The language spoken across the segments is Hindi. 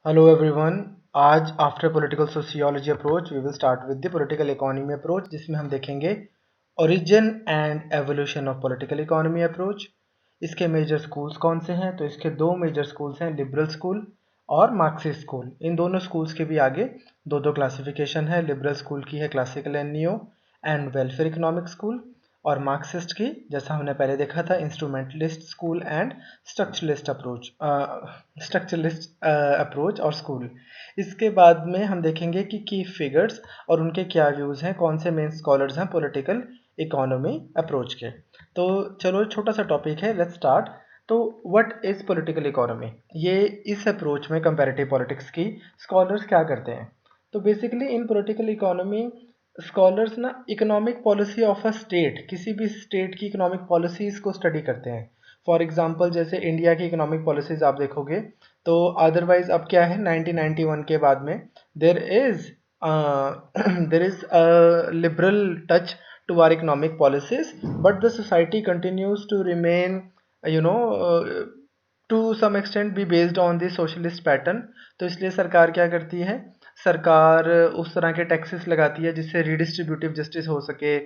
Hello everyone. आज after political sociology approach we will start with the political economy approach, जिसमें हम देखेंगे origin and evolution of political economy approach. इसके मेजर स्कूल्स कौन से हैं? तो इसके दो मेजर स्कूल्स हैं, लिबरल स्कूल और मार्क्सिस्ट स्कूल। इन दोनों स्कूल्स के भी आगे दो दो क्लासिफिकेशन है। लिबरल स्कूल की है classical and neo and welfare economic school, और मार्क्सिस्ट की जैसा हमने पहले देखा था instrumentalist school and structuralist approach और स्कूल। इसके बाद में हम देखेंगे कि की फिगर्स और उनके क्या व्यूज़ हैं, कौन से मेन स्कॉलर्स हैं पॉलिटिकल इकोनॉमी अप्रोच के। तो चलो, छोटा सा टॉपिक है, लेट्स स्टार्ट। तो व्हाट इज पॉलिटिकल इकोनॉमी? ये इस अप्रोच में कंपैरेटिव पॉलिटिक्स की स्कॉलर्स क्या करते हैं? तो बेसिकली इन पॉलिटिकल इकोनॉमी स्कॉलर्स ना economic policy of a state, किसी भी स्टेट की इकोनॉमिक पॉलिसीज़ को स्टडी करते हैं। फॉर एग्जांपल जैसे इंडिया की इकोनॉमिक पॉलिसीज़ आप देखोगे तो अदरवाइज अब क्या है, 1991 के बाद में there is there is a liberal touch to our economic policies, but the society continues to remain you know to some extent be based on the socialist pattern. तो इसलिए सरकार क्या करती है, सरकार उस तरह के टैक्सेस लगाती है जिससे रिडिस्ट्रीब्यूटिव जस्टिस हो सके,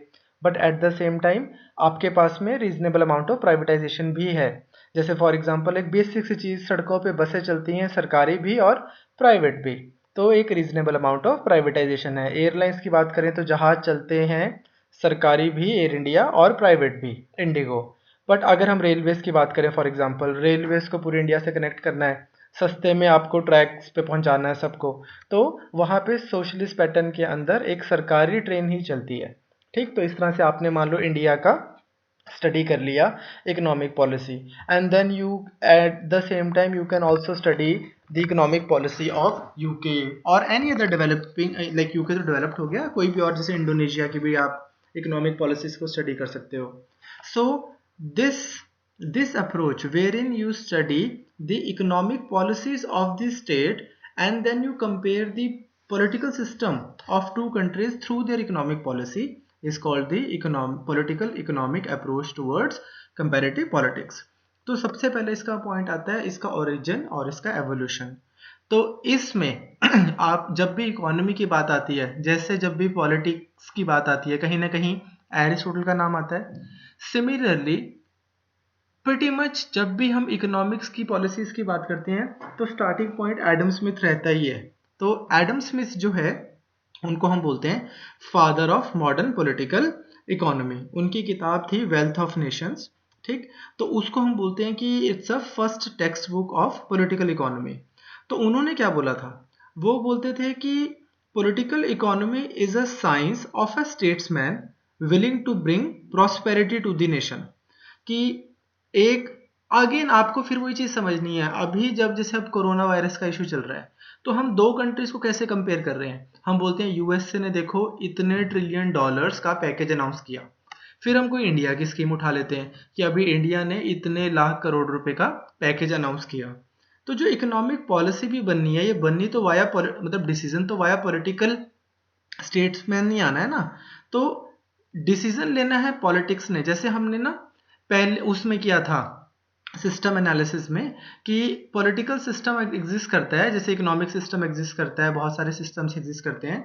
but at the same time आपके पास में रीजनेबल अमाउंट ऑफ प्राइवेटाइजेशन भी है। जैसे फॉर एग्जांपल एक बेसिक सी चीज़, सड़कों पे बसें चलती हैं, सरकारी भी और प्राइवेट भी, तो एक रीजनेबल अमाउंट ऑफ प्राइवेटाइजेशन है। एयरलाइंस की बात करें तो जहाज़ चलते हैं, सरकारी भी एयर इंडिया और प्राइवेट भी इंडिगो। बट अगर हम रेलवेज़ की बात करें, फॉर एग्जांपल रेलवेज़ को पूरे इंडिया से कनेक्ट करना है, सस्ते में आपको ट्रैक्स पे पहुंचाना है सबको, तो वहाँ पे सोशलिस्ट पैटर्न के अंदर एक सरकारी ट्रेन ही चलती है। ठीक, तो इस तरह से आपने मान लो इंडिया का स्टडी कर लिया economic policy, and then you at the same time you can also study the economic policy of UK और any other developing, like UK तो डेवलप्ड हो गया, कोई भी और जैसे इंडोनेशिया की भी आप इकोनॉमिक पॉलिसीज को स्टडी कर सकते हो। So this this approach wherein you study the economic policies of the state and then you compare the political system of two countries through their economic policy is called the political economic approach towards comparative politics। तो सबसे पहले इसका पॉइंट आता है इसका ओरिजिन और इसका एवोल्यूशन। तो इसमें आप जब भी इकोनॉमी की बात आती है, जैसे जब भी पॉलिटिक्स की बात आती है, कहीं ना कहीं एरिस्टोटल का नाम आता है। सिमिलरली प्रीटी मच जब भी हम इकोनॉमिक्स की पॉलिसीज की बात करते हैं तो स्टार्टिंग पॉइंट एडम स्मिथ रहता ही है। तो एडम स्मिथ जो है उनको हम बोलते हैं father of modern political economy. उनकी किताब थी वेल्थ ऑफ नेशंस। ठीक, तो उसको हम बोलते हैं कि it's a first text book of political economy. तो उन्होंने क्या बोला था, वो बोलते थे कि political economy is a science of a statesman willing to bring prosperity to the nation. कि एक अगेन आपको फिर वही चीज समझनी है, अभी जब जैसे अब कोरोना वायरस का इशू चल रहा है तो हम दो कंट्रीज को कैसे कंपेयर कर रहे हैं, हम बोलते हैं यूएसए ने देखो इतने ट्रिलियन डॉलर्स का पैकेज अनाउंस किया। फिर हम कोई इंडिया की स्कीम उठा लेते हैं कि अभी इंडिया ने इतने लाख करोड़ रुपए का पैकेज अनाउंस किया। तो जो इकोनॉमिक पॉलिसी भी बननी है, ये बननी तो वाया मतलब डिसीजन तो वाया पॉलिटिकल स्टेट्समैन नहीं आना है ना। तो डिसीजन लेना है पॉलिटिक्स ने, जैसे हमने ना पहले उसमें किया था सिस्टम एनालिसिस में कि पॉलिटिकल सिस्टम एग्जिस्ट करता है, जैसे इकोनॉमिक सिस्टम एग्जिस्ट करता है, बहुत सारे सिस्टम्स एग्जिस्ट करते हैं।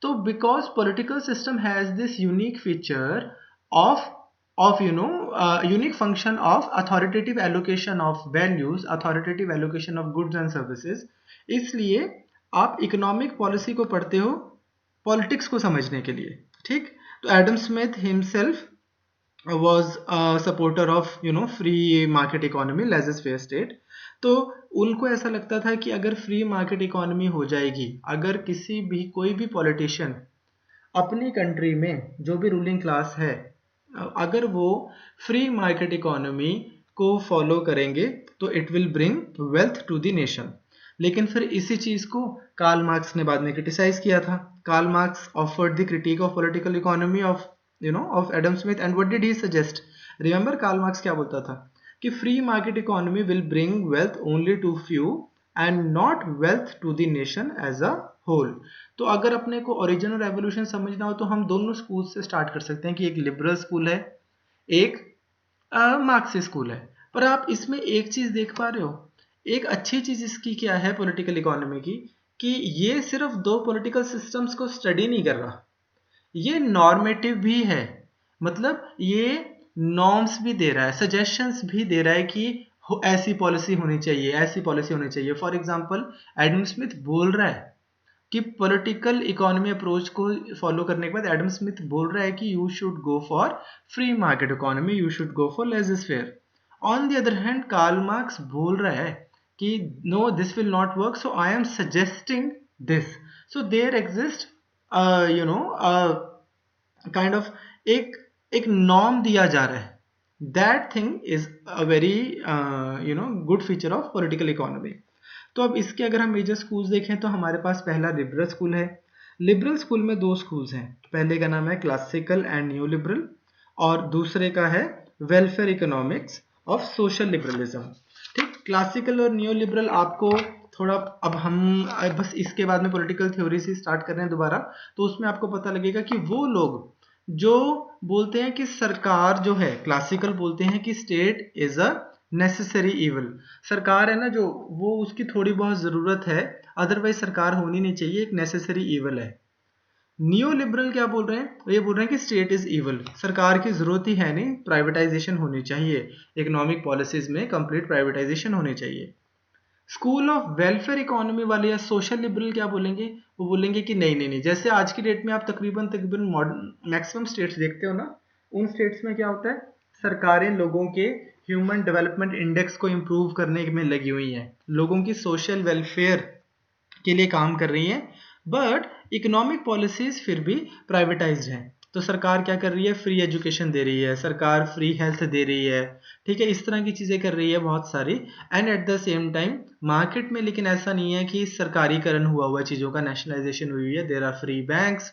तो because political system has this unique feature of unique function of authoritative allocation of values, authoritative allocation of goods and services, इसलिए आप इकोनॉमिक पॉलिसी को पढ़ते हो पॉलिटिक्स को समझने के लिए। ठीक, तो Adam Smith himself was a supporter of free market economy, laissez-faire state। तो उनको ऐसा लगता था कि अगर फ्री मार्केट इकोनॉमी हो जाएगी, अगर किसी भी कोई भी पॉलिटिशियन अपनी कंट्री में जो भी रूलिंग क्लास है, अगर वो फ्री मार्केट इकोनॉमी को फॉलो करेंगे तो it will bring wealth to the nation. लेकिन फिर इसी चीज को कार्ल मार्क्स ने बाद में क्रिटिसाइज किया था। Karl Marx offered the critique of political economy of of Adam Smith, and what did he suggest? Remember Karl Marx क्या बोलता था कि free market economy will bring wealth only to few and not wealth to the nation as a whole. तो अगर अपने को ओरिजिन और एवोल्यूशन समझना हो तो हम दोनों स्कूल से स्टार्ट कर सकते हैं कि एक लिबरल स्कूल है, एक मार्क्सिस्ट स्कूल है। पर आप इसमें एक चीज देख पा रहे हो, एक अच्छी चीज इसकी क्या है पॉलिटिकल इकोनॉमी की, कि ये सिर्फ दो पॉलिटिकल सिस्टम्स को स्टडी नहीं कर रहा, ये नॉर्मेटिव भी है। मतलब ये नॉर्म्स भी दे रहा है, सजेशंस भी दे रहा है कि ऐसी पॉलिसी होनी चाहिए, ऐसी पॉलिसी होनी चाहिए। फॉर एग्जांपल एडम स्मिथ बोल रहा है कि पॉलिटिकल इकोनॉमी अप्रोच को फॉलो करने के बाद एडम स्मिथ बोल रहा है कि you should go for free market economy, you should go for laissez faire. On the other hand Karl Marx बोल रहा है कि no this will not work, so I am suggesting this. So there exist you know kind of एक एक नॉर्म दिया जा रहा है। That thing is a very good feature of political economy. तो अब इसके अगर हम मेजर स्कूल्स देखें तो हमारे पास पहला लिबरल स्कूल है। लिबरल स्कूल में दो स्कूल्स हैं, पहले का नाम है क्लासिकल एंड न्यू लिबरल और दूसरे का है welfare economics of social liberalism. ठीक, क्लासिकल और न्यू लिबरल आपको थोड़ा, अब हम बस इसके बाद में पॉलिटिकल थ्योरी से स्टार्ट कर रहे हैं दोबारा, तो उसमें आपको पता लगेगा कि वो लोग जो बोलते हैं कि सरकार जो है, क्लासिकल बोलते हैं कि state is a necessary evil. सरकार है ना जो, वो उसकी थोड़ी बहुत जरूरत है, अदरवाइज सरकार होनी नहीं चाहिए, एक नेसेसरी इवल है। नियो लिबरल क्या बोल रहे हैं, ये बोल रहे हैं कि स्टेट इज इवल, सरकार की जरूरत ही है नहीं, प्राइवेटाइजेशन होनी चाहिए, इकोनॉमिक पॉलिसीज में कंप्लीट प्राइवेटाइजेशन होनी चाहिए। स्कूल ऑफ वेलफेयर इकोनॉमी वाले या सोशल लिबरल क्या बोलेंगे, वो बोलेंगे कि नहीं नहीं नहीं, जैसे आज की डेट में आप तकरीबन तकरीबन मॉडर्न मैक्सिमम स्टेट्स देखते हो ना, उन स्टेट्स में क्या होता है, सरकारें लोगों के ह्यूमन डेवलपमेंट इंडेक्स को इम्प्रूव करने में लगी हुई हैं, लोगों की सोशल वेलफेयर के लिए काम कर रही हैं, बट इकोनॉमिक पॉलिसीज फिर भी प्राइवेटाइज्ड हैं। तो सरकार क्या कर रही है, फ्री एजुकेशन दे रही है, सरकार फ्री हेल्थ दे रही है, ठीक है, इस तरह की चीजें कर रही है बहुत सारी। And eight the same time market में लेकिन ऐसा नहीं है कि सरकारीकरण हुआ हुआ चीजों का, नेशनलाइजेशन हुई है। There are free banks,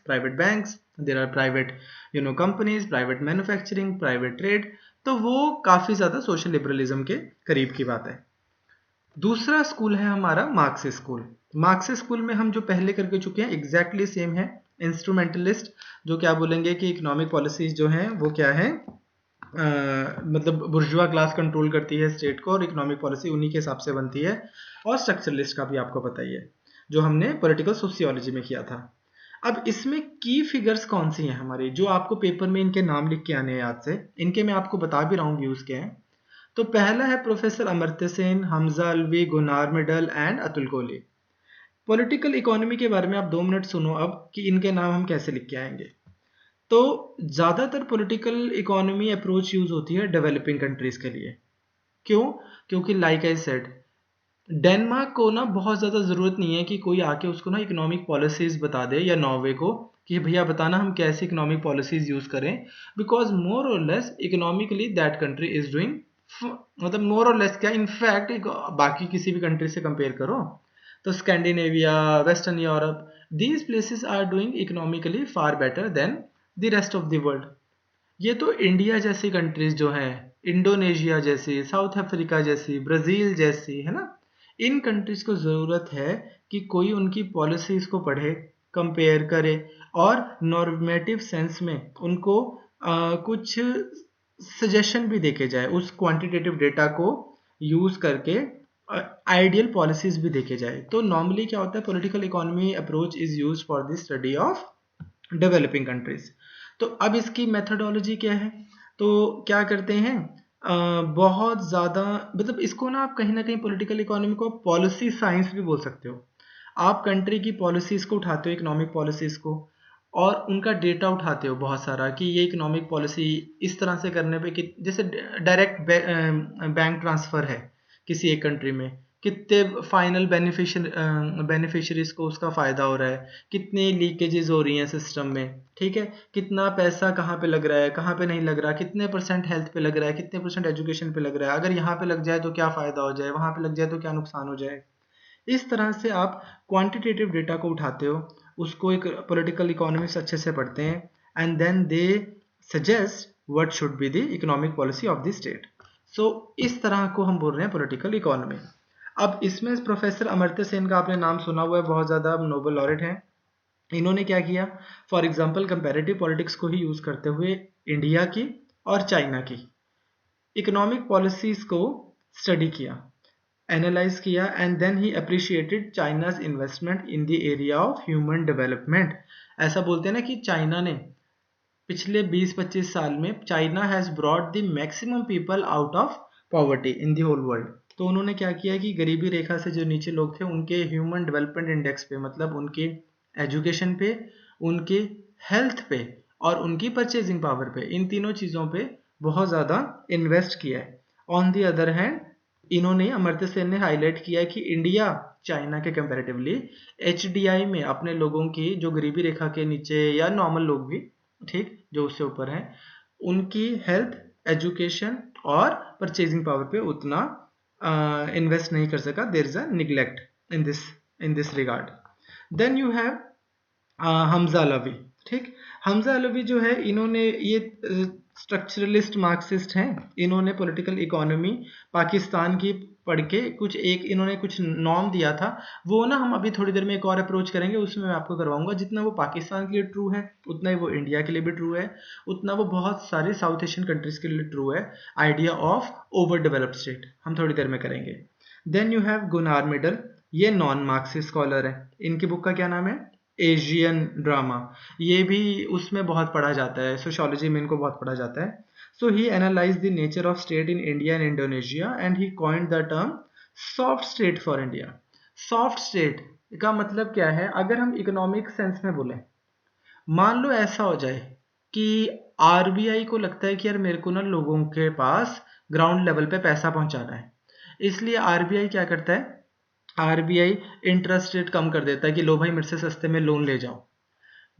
there are private companies, private manufacturing, private trade. तो वो काफी ज्यादा सोशल लिबरलिज्म के करीब की बात है। दूसरा स्कूल है हमारा मार्क्सिस्ट स्कूल। मार्क्सिस्ट स्कूल में हम जो पहले करके चुके हैं एग्जैक्टली सेम है, इंस्ट्रूमेंटलिस्ट, जो क्या बोलेंगे कि इकोनॉमिक पॉलिसीज जो हैं वो क्या है, मतलब बुर्जुआ क्लास कंट्रोल करती है स्टेट को और इकोनॉमिक पॉलिसी उन्हीं के हिसाब से बनती है। और स्ट्रक्चरलिस्ट का भी आपको पता ही है, जो हमने पॉलिटिकल सोशियोलॉजी में किया था। अब इसमें की फिगर्स कौन सी हैं हमारी, जो आपको पेपर में इनके नाम लिख के आने हैं याद से, इनके मैं आपको बता भी रहा हूँ व्यूज के हैं। तो पहला है professor Amartya Sen, Hamza Alvi, Gunnar middle and Atul Kohli. Political economy के बारे में आप 2 मिनट सुनो अब कि इनके नाम हम कैसे लिख के आएंगे। तो ज्यादातर पॉलिटिकल इकोनॉमी अप्रोच यूज होती है डेवलपिंग कंट्रीज के लिए। क्यों? क्योंकि लाइक आई सेड, डेनमार्क को ना बहुत ज्यादा जरूरत नहीं है कि कोई आके उसको ना इकोनॉमिक पॉलिसीज बता दे, या नॉर्वे को कि भैया बताना हम कैसे इकोनॉमिक पॉलिसीज यूज करें, बिकॉज मोर और less economically that country is doing, मतलब मोर और लेस क्या, इनफैक्ट बाकी किसी भी कंट्री से कंपेयर करो तो Scandinavia, western Europe, these places are doing economically far better than the rest of the world. ये तो इंडिया जैसी कंट्रीज जो हैं, इंडोनेशिया जैसी, साउथ अफ्रीका जैसी, ब्राजील जैसी, है ना, इन कंट्रीज को जरूरत है कि कोई उनकी पॉलिसीज को पढ़े, कंपेयर करे और नॉर्मेटिव सेंस में उनको कुछ सजेशन भी देखे जाए, उस क्वांटिटेटिव डेटा को यूज करके आइडियल पॉलिसीज भी देखे जाए। तो नॉर्मली क्या होता है, political economy approach is use for the study of developing countries. तो अब इसकी मेथडोलॉजी क्या है, तो क्या करते हैं, बहुत ज़्यादा, मतलब इसको ना कहीं पॉलिटिकल इकोनॉमी को पॉलिसी साइंस भी बोल सकते हो। आप कंट्री की पॉलिसीज को उठाते हो, इकोनॉमिक पॉलिसीज को, और उनका डेटा उठाते हो बहुत सारा कि ये इकोनॉमिक पॉलिसी इस तरह से करने पे कि जैसे डायरेक्ट बैंक ट्रांसफर है किसी एक कंट्री में, कितने फाइनल बेनिफिशरीज को उसका फायदा हो रहा है, कितनी लीकेजेस हो रही हैं सिस्टम में, ठीक है, कितना पैसा कहाँ पे लग रहा है, कहाँ पे नहीं लग रहा, कितने % हेल्थ पे लग रहा है, कितने % एजुकेशन पे लग रहा है, अगर यहाँ पे लग जाए तो क्या फायदा हो जाए, वहां पे लग जाए तो क्या नुकसान हो जाए। इस तरह से आप क्वांटिटेटिव डेटा को उठाते हो, उसको एक पॉलिटिकल इकोनॉमिक्स अच्छे से पढ़ते हैं, and then they suggest what should be the economic policy of the state. So इस तरह को हम बोल रहे हैं पॉलिटिकल इकोनॉमी। अब इसमें प्रोफेसर अमर्त्य सेन का आपने नाम सुना हुआ है, बहुत ज्यादा नोबेल लॉरेट हैं। इन्होंने क्या किया, फॉर एग्जाम्पल कंपेरेटिव पॉलिटिक्स को ही यूज करते हुए इंडिया की और चाइना की इकोनॉमिक पॉलिसीज को स्टडी किया। एनालाइज किया and then he appreciated China's investment in the area of human development. ऐसा बोलते हैं ना कि चाइना ने पिछले 20-25 साल में China has brought the maximum people out of poverty in the whole world. तो उन्होंने क्या किया कि गरीबी रेखा से जो नीचे लोग थे उनके ह्यूमन डेवलपमेंट इंडेक्स पे, मतलब उनके एजुकेशन पे, उनके हेल्थ पे और उनकी परचेजिंग पावर पे, इन तीनों चीज़ों पे बहुत ज़्यादा इन्वेस्ट किया है। ऑन दी अदर हैंड इन्होंने, अमर्त्य सेन ने हाईलाइट किया कि इंडिया चाइना के कंपैरेटिवली एचडीआई में अपने लोगों की, जो गरीबी रेखा के नीचे या नॉर्मल लोग भी, ठीक, जो उससे ऊपर हैं, उनकी हेल्थ, एजुकेशन और परचेजिंग पावर पे उतना इन्वेस्ट नहीं कर सका। There is a neglect in this regard. Then you have Hamza Alavi. ठीक, हमजा अलवी जो है, इन्होंने ये स्ट्रक्चरलिस्ट मार्क्सिस्ट हैं। इन्होंने पॉलिटिकल इकोनॉमी पाकिस्तान की पढ़ के इन्होंने कुछ नॉर्म दिया था। वो ना हम अभी थोड़ी देर में एक और अप्रोच करेंगे, उसमें मैं आपको करवाऊंगा। जितना वो पाकिस्तान के लिए ट्रू है उतना ही वो इंडिया के लिए भी ट्रू है, उतना वो बहुत सारे साउथ एशियन कंट्रीज के लिए ट्रू है। Idea of over developed state हम थोड़ी देर में करेंगे। Then you have Gunnar Myrdal, ये नॉन मार्क्सिस्ट स्कॉलर है। इनकी बुक का क्या नाम है? Asian drama. ये भी उसमें बहुत पढ़ा जाता है, सोशियोलॉजी में इनको बहुत पढ़ा जाता है। So he analyse the nature of state in India and Indonesia and he coined the term soft state for India. Soft state का मतलब क्या है? अगर हम इकोनॉमिक सेंस में बोलें, मान लो ऐसा हो जाए कि आरबीआई को लगता है कि यार मेरे को ना लोगों के पास ग्राउंड लेवल पे पैसा पहुंचाना है, इसलिए आरबीआई क्या करता है? आरबीआई इंटरेस्ट रेट कम कर देता है कि लो भाई मेरे से सस्ते में लोन ले जाओ।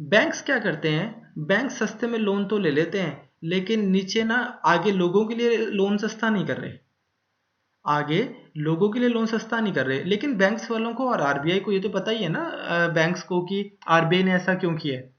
बैंक्स क्या करते हैं? बैंक सस्ते में लोन तो ले लेते हैं, लेकिन नीचे ना आगे लोगों के लिए लोन सस्ता नहीं कर रहे। आगे लोगों के लिए लोन सस्ता नहीं कर रहे, लेकिन बैंक्स वालों को और आरबीआई को ये तो पता ही है ना, बैंक्स को, कि आरबीआई ने ऐसा क्यों किया है।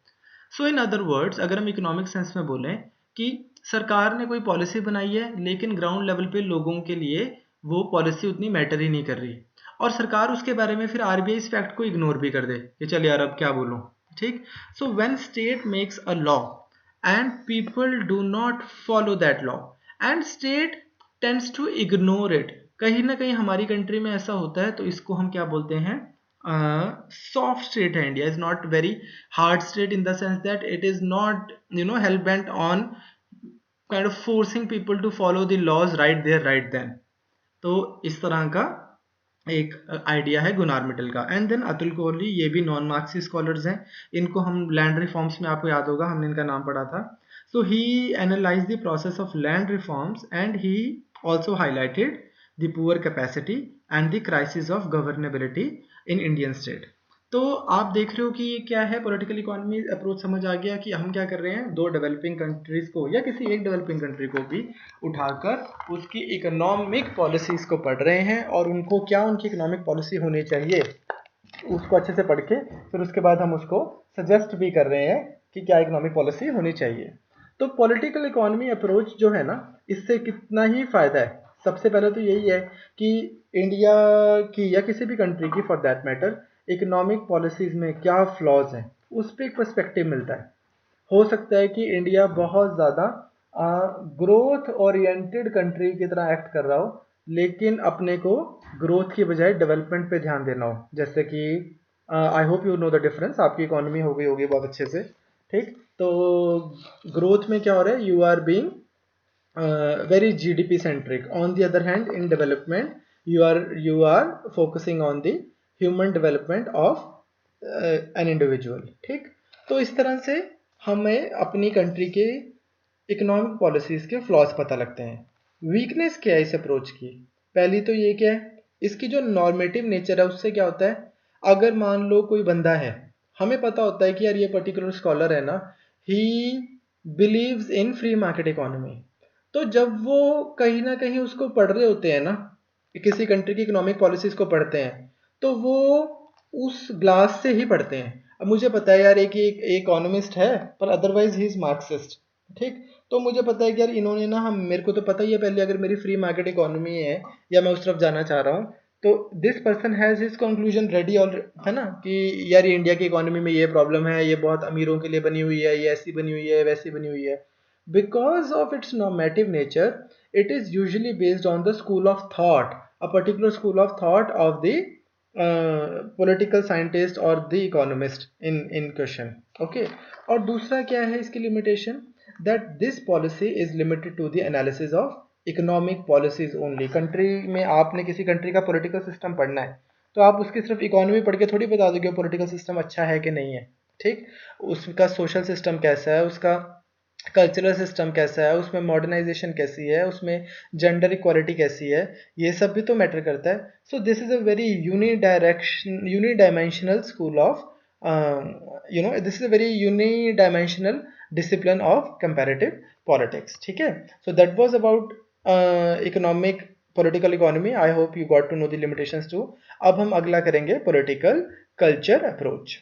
सो इन अदर वर्ड्स, अगर हम इकोनॉमिक सेंस में बोलें कि सरकार ने कोई पॉलिसी बनाई है, लेकिन ग्राउंड लेवल पे लोगों के लिए वो पॉलिसी उतनी मैटर ही नहीं कर रही, और सरकार उसके बारे में फिर आरबीआई इस फैक्ट को इग्नोर भी कर दे कि चल यार अब क्या बोलूं। ठीक, so when state makes a law and people do not follow that law and state tends to ignore it, कहीं ना कहीं हमारी कंट्री में ऐसा होता है, तो इसको हम क्या बोलते हैं? सॉफ्ट स्टेट है। India is not very hard state in the sense that it is not hell bent on kind of forcing people to follow the laws right there right then. तो इस तरह का एक आइडिया है गुनार मिटल का। एंड देन अतुल कोहली, ये भी नॉन मार्क्सिस्ट स्कॉलर्स हैं। इनको हम लैंड रिफॉर्म्स में, आपको याद होगा हमने इनका नाम पढ़ा था। So he analyse the process of land reforms and he also highlighted the poor capacity and the crisis of governability in Indian state। तो आप देख रहे हो कि ये क्या है, पॉलिटिकल इकोनॉमी अप्रोच समझ आ गया कि हम क्या कर रहे हैं, दो डेवलपिंग कंट्रीज को या किसी एक डेवलपिंग कंट्री को भी उठाकर उसकी इकोनॉमिक पॉलिसीज को पढ़ रहे हैं, और उनको क्या, उनकी इकोनॉमिक पॉलिसी होनी चाहिए उसको अच्छे से पढ़ के फिर उसके बाद हम उसको सजेस्ट भी कर रहे हैं कि क्या इकोनॉमिक पॉलिसी होनी चाहिए। तो पॉलिटिकल इकोनॉमी अप्रोच जो है ना, इससे कितना ही फायदा है। सबसे पहले तो यही है कि इंडिया की या किसी भी कंट्री की for that matter economic policies में क्या फ्लॉज हैं, उस पर एक पर्सपेक्टिव मिलता है। हो सकता है कि इंडिया बहुत ज़्यादा ग्रोथ ओरिएंटेड कंट्री की तरह एक्ट कर रहा हो, लेकिन अपने को ग्रोथ की बजाय डेवलपमेंट पे ध्यान देना हो। जैसे कि आई hope you know the difference, आपकी इकोनॉमी हो गई होगी बहुत अच्छे से। ठीक, तो ग्रोथ में क्या हो रहा है? You are being very GDP centric. On the other hand, in development, you are focusing on the human development of an individual। ठीक, तो इस तरह से हमें अपनी कंट्री के इकोनॉमिक पॉलिसीज के फ्लॉज पता लगते हैं। वीकनेस क्या है इस अप्रोच की? पहली तो ये क्या है, इसकी जो नॉर्मेटिव नेचर है उससे क्या होता है, अगर मान लो कोई बंदा है, हमें पता होता है कि यार ये पर्टिकुलर स्कॉलर है ना, he believes in free market economy. तो जब वो कहीं ना कहीं उसको पढ़ रहे होते हैं ना, किसी कंट्री की इकोनॉमिक पॉलिसीज को पढ़ते हैं, तो वो उस ग्लास से ही पढ़ते हैं। अब मुझे पता है यार एक इकोनॉमिस्ट है पर अदरवाइज ही इज मार्क्सिस्ट। ठीक, तो मुझे पता है कि यार इन्होंने ना, हम, मेरे को तो पता ही है पहले, अगर मेरी फ्री मार्केट इकोनॉमी है या मैं उस तरफ जाना चाह रहा हूँ, तो this person has his conclusion ready all, है ना, कि यार ये इंडिया की इकोनॉमी में ये प्रॉब्लम है, ये बहुत अमीरों के लिए बनी हुई है, ये ऐसी बनी हुई है, वैसी बनी हुई है। Because of its normative nature, it is usually based on the school of thought a particular school of thought of the political scientist or the economist in question. Okay. और दूसरा क्या है इसकी limitation, that this policy is limited to the analysis of economic policies only. Country में आपने किसी कंट्री का पॉलिटिकल सिस्टम पढ़ना है तो आप उसकी सिर्फ इकोनॉमी पढ़ के थोड़ी बता दोगे पॉलिटिकल सिस्टम अच्छा है कि नहीं है, ठीक। उसका सोशल सिस्टम कैसा है, उसका कल्चरल सिस्टम कैसा है, उसमें मॉडर्नाइजेशन कैसी है, उसमें जेंडर इक्वालिटी कैसी है, ये सब भी तो मैटर करता है। So this is a very unidimensional school of this is a very unidimensional discipline of comparative politics, ठीक है। So that was about economic political economy. I hope you got to know the limitations too. अब हम अगला करेंगे पॉलिटिकल कल्चर अप्रोच।